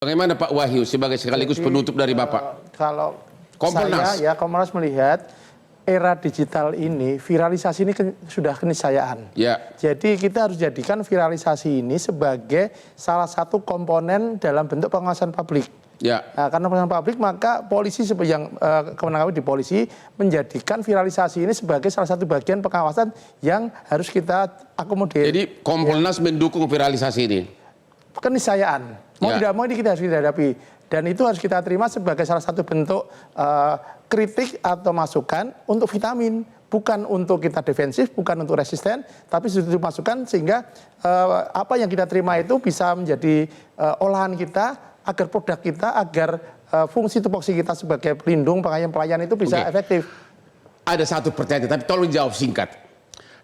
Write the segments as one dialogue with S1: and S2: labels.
S1: Bagaimana Pak Wahyu sebagai sekaligus penutup dari Bapak?
S2: Kalau
S1: Kompolnas.
S2: Kompolnas melihat era digital ini, viralisasi ini sudah keniscayaan.
S1: Ya.
S2: Jadi kita harus jadikan viralisasi ini sebagai salah satu komponen dalam bentuk pengawasan publik.
S1: Ya.
S2: Nah, karena pengawasan publik, maka polisi yang kewenangan di polisi menjadikan viralisasi ini sebagai salah satu bagian pengawasan yang harus kita akomodir.
S1: Jadi Kompolnas mendukung viralisasi ini.
S2: Keniscayaan. Mau tidak mau ini kita harus hadapi. Dan itu harus kita terima sebagai salah satu bentuk kritik atau masukan untuk vitamin. Bukan untuk kita defensif, bukan untuk resisten, tapi justru masukan sehingga apa yang kita terima itu bisa menjadi olahan kita, agar produk kita, agar fungsi tupoksi kita sebagai pelindung, pelayan itu bisa efektif.
S1: Ada satu pertanyaan, tapi tolong jawab singkat.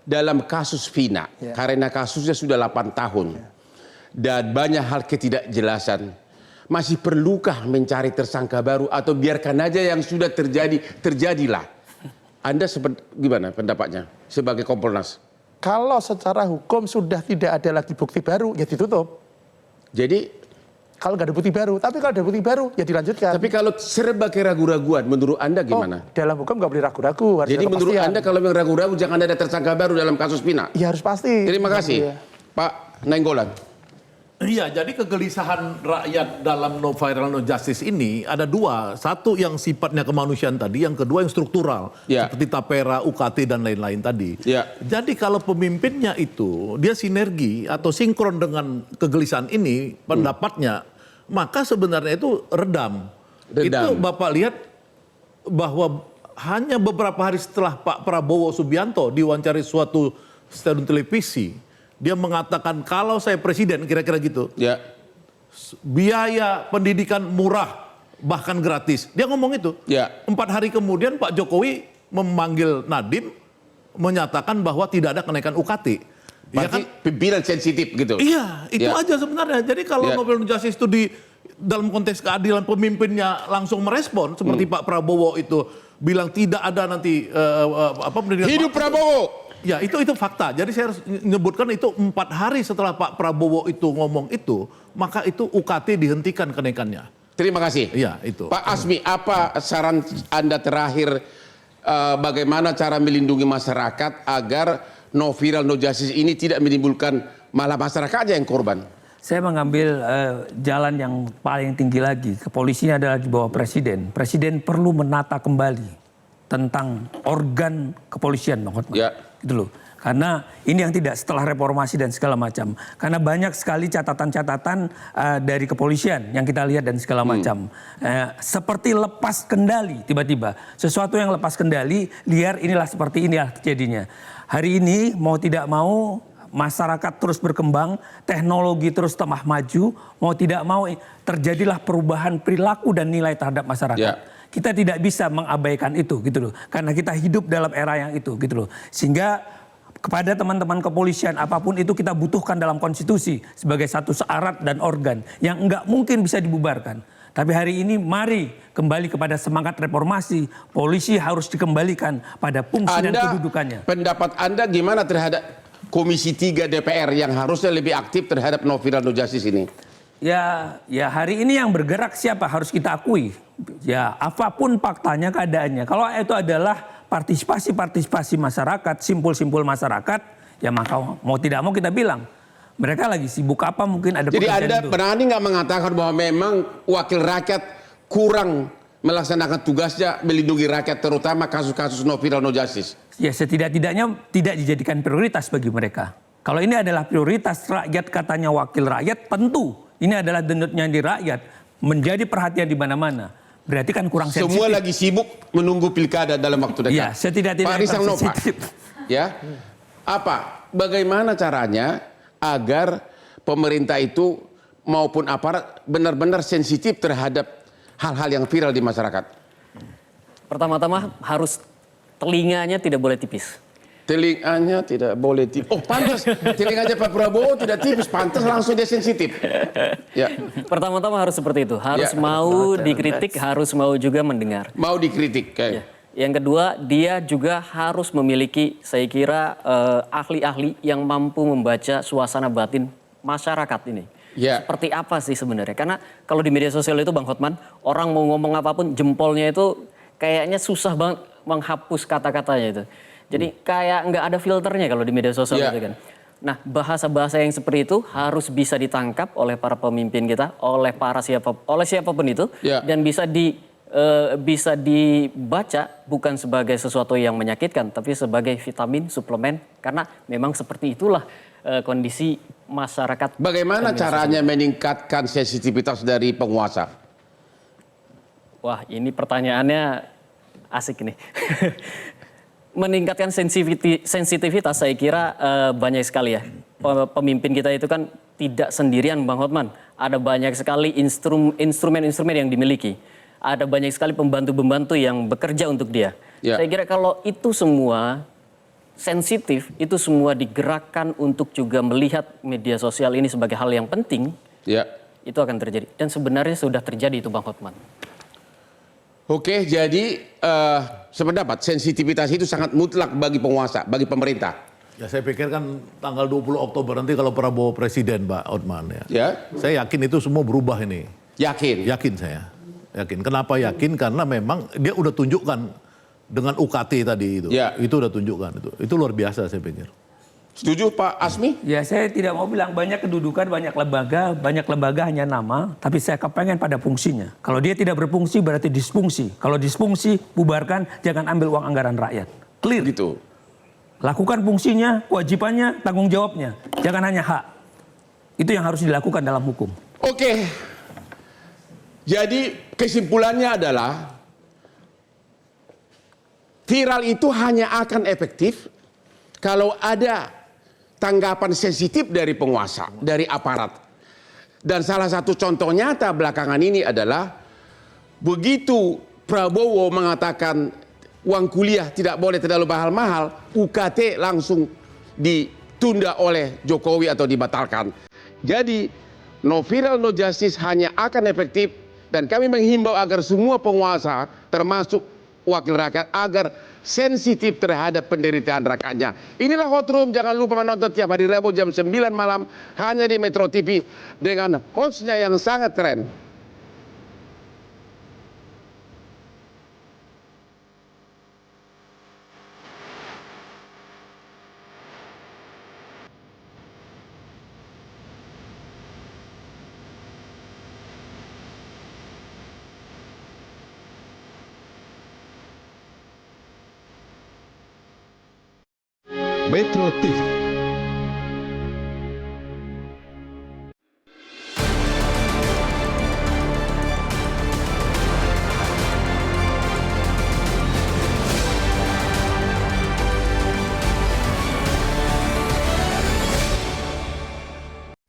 S1: Dalam kasus Vina, karena kasusnya sudah 8 tahun, dan banyak hal ketidakjelasan, masih perlukah mencari tersangka baru atau biarkan aja yang sudah terjadi, terjadilah? Anda gimana pendapatnya sebagai Kompolnas?
S2: Kalau secara hukum sudah tidak ada lagi bukti baru, ya ditutup.
S1: Jadi,
S2: kalau nggak ada bukti baru, tapi kalau ada bukti baru, ya dilanjutkan.
S1: tapi kalau serba keraguan-raguan, menurut Anda gimana?
S2: Dalam hukum nggak boleh ragu-ragu.
S1: Jadi menurut Anda kalau yang ragu-ragu jangan ada tersangka baru dalam kasus Vina?
S2: Ya harus pasti.
S1: Terima kasih. Pak Nainggolan.
S3: Iya, jadi kegelisahan rakyat dalam no viral no justice ini ada dua. Satu yang sifatnya kemanusiaan tadi, yang kedua yang struktural. Seperti Tapera, UKT, dan lain-lain tadi. Jadi kalau pemimpinnya itu, dia sinergi atau sinkron dengan kegelisahan ini, pendapatnya, maka sebenarnya itu redam. Itu Bapak lihat bahwa hanya beberapa hari setelah Pak Prabowo Subianto diwawancari suatu stasiun televisi, dia mengatakan kalau saya presiden, kira-kira gitu, biaya pendidikan murah bahkan gratis. Dia ngomong itu. 4 hari kemudian Pak Jokowi memanggil Nadiem menyatakan bahwa tidak ada kenaikan UKT.
S1: Berarti pimpinan sensitif gitu.
S3: Iya, itu aja sebenarnya. Jadi kalau Novel Justice itu dalam konteks keadilan pemimpinnya langsung merespon seperti Pak Prabowo itu bilang tidak ada nanti pendidikan.
S1: Hidup Prabowo.
S3: Ya, itu fakta. Jadi saya harus menyebutkan itu 4 hari setelah Pak Prabowo itu ngomong itu, maka itu UKT dihentikan kenaikannya.
S1: Terima kasih.
S3: Iya, itu.
S1: Pak Asmi, apa saran Anda terakhir bagaimana cara melindungi masyarakat agar no viral no justice ini tidak menimbulkan malah masyarakat yang korban?
S4: Saya mengambil jalan yang paling tinggi lagi. Kepolisian adalah di bawah presiden. Presiden perlu menata kembali tentang organ kepolisian, Bang Hotman. Gitu loh. Karena ini yang tidak setelah reformasi dan segala macam. Karena banyak sekali catatan-catatan dari kepolisian yang kita lihat dan segala macam. Seperti lepas kendali tiba-tiba. Sesuatu yang lepas kendali, liar inilah seperti inilah jadinya. Hari ini mau tidak mau masyarakat terus berkembang, teknologi terus tambah maju, mau tidak mau terjadilah perubahan perilaku dan nilai terhadap masyarakat. Kita tidak bisa mengabaikan itu gitu loh. Karena kita hidup dalam era yang itu gitu loh. Sehingga kepada teman-teman kepolisian apapun itu kita butuhkan dalam konstitusi sebagai satu syarat dan organ yang enggak mungkin bisa dibubarkan. Tapi hari ini mari kembali kepada semangat reformasi. Polisi harus dikembalikan pada fungsi dan kedudukannya.
S1: Pendapat Anda gimana terhadap Komisi 3 DPR yang harusnya lebih aktif terhadap no viral no justice ini?
S4: Ya hari ini yang bergerak siapa harus kita akui. Ya apapun faktanya, keadaannya. Kalau itu adalah partisipasi masyarakat, simpul-simpul masyarakat, ya maka mau tidak mau kita bilang mereka lagi sibuk apa mungkin ada. Jadi
S1: Anda berani nggak mengatakan bahwa memang wakil rakyat kurang melaksanakan tugasnya melindungi rakyat terutama kasus-kasus no viral no justice?
S4: Ya setidak-tidaknya tidak dijadikan prioritas bagi mereka. Kalau ini adalah prioritas rakyat, katanya wakil rakyat, tentu ini adalah denutnya di rakyat, menjadi perhatian di mana-mana. Berarti kan kurang sensitif.
S1: Semua lagi sibuk menunggu pilkada dalam waktu dekat.
S4: Ya, setidak-tidaknya
S1: Pak Risang Nova, bagaimana caranya agar pemerintah itu maupun aparat benar-benar sensitif terhadap hal-hal yang viral di masyarakat?
S5: Pertama-tama harus telinganya tidak boleh tipis.
S1: Telinganya tidak boleh tipis. Oh pantas, telinganya Pak Prabowo tidak tipis, pantas langsung dia sensitif.
S5: Pertama-tama harus seperti itu, harus mau dikritik, harus mau juga mendengar.
S1: Mau dikritik.
S5: Yang kedua, dia juga harus memiliki, saya kira, ahli-ahli yang mampu membaca suasana batin masyarakat ini. Seperti apa sih sebenarnya? Karena kalau di media sosial itu Bang Hotman, orang mau ngomong apapun jempolnya itu kayaknya susah banget menghapus kata-katanya itu. Jadi kayak nggak ada filternya kalau di media sosial itu kan. Nah, bahasa-bahasa yang seperti itu harus bisa ditangkap oleh para pemimpin kita, oleh siapapun itu, dan bisa dibaca bukan sebagai sesuatu yang menyakitkan, tapi sebagai vitamin, suplemen, karena memang seperti itulah kondisi masyarakat.
S1: Bagaimana caranya meningkatkan sensitivitas dari penguasa?
S5: Wah, ini pertanyaannya asik nih. Meningkatkan sensitivitas saya kira banyak sekali ya. Pemimpin kita itu kan tidak sendirian Bang Hotman. Ada banyak sekali instrumen-instrumen yang dimiliki. Ada banyak sekali pembantu-pembantu yang bekerja untuk dia. Saya kira kalau itu semua sensitif, itu semua digerakkan untuk juga melihat media sosial ini sebagai hal yang penting, itu akan terjadi. Dan sebenarnya sudah terjadi itu Bang Hotman.
S1: Oke, jadi sependapat sensitivitas itu sangat mutlak bagi penguasa, bagi pemerintah.
S3: Ya saya pikir kan tanggal 20 Oktober nanti kalau Prabowo presiden Pak Hotman ya. Saya yakin itu semua berubah ini.
S1: Yakin?
S3: Yakin saya. Yakin. Kenapa yakin? Karena memang dia udah tunjukkan dengan UKT tadi itu. Itu udah tunjukkan itu. Itu luar biasa saya pikir.
S1: Setuju Pak Asmi?
S4: Ya saya tidak mau bilang banyak kedudukan, banyak lembaga hanya nama, tapi saya kepengen pada fungsinya. Kalau dia tidak berfungsi berarti disfungsi. Kalau disfungsi bubarkan, jangan ambil uang anggaran rakyat. Clear.
S1: Gitu.
S4: Lakukan fungsinya, kewajibannya, tanggung jawabnya. Jangan hanya hak. Itu yang harus dilakukan dalam hukum.
S1: Oke. Jadi kesimpulannya adalah viral itu hanya akan efektif kalau ada tanggapan sensitif dari penguasa, dari aparat. Dan salah satu contoh nyata belakangan ini adalah begitu Prabowo mengatakan uang kuliah tidak boleh terlalu mahal-mahal, UKT langsung ditunda oleh Jokowi atau dibatalkan. Jadi no viral no justice hanya akan efektif, dan kami menghimbau agar semua penguasa termasuk wakil rakyat agar sensitif terhadap penderitaan rakyatnya. Inilah Hot Room, jangan lupa menonton tiap hari Rabu jam 9 malam hanya di Metro TV dengan hostnya yang sangat keren.
S6: Metro TV.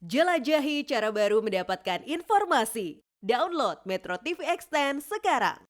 S7: Jelajahi cara baru mendapatkan informasi. Download Metro TV Extend sekarang.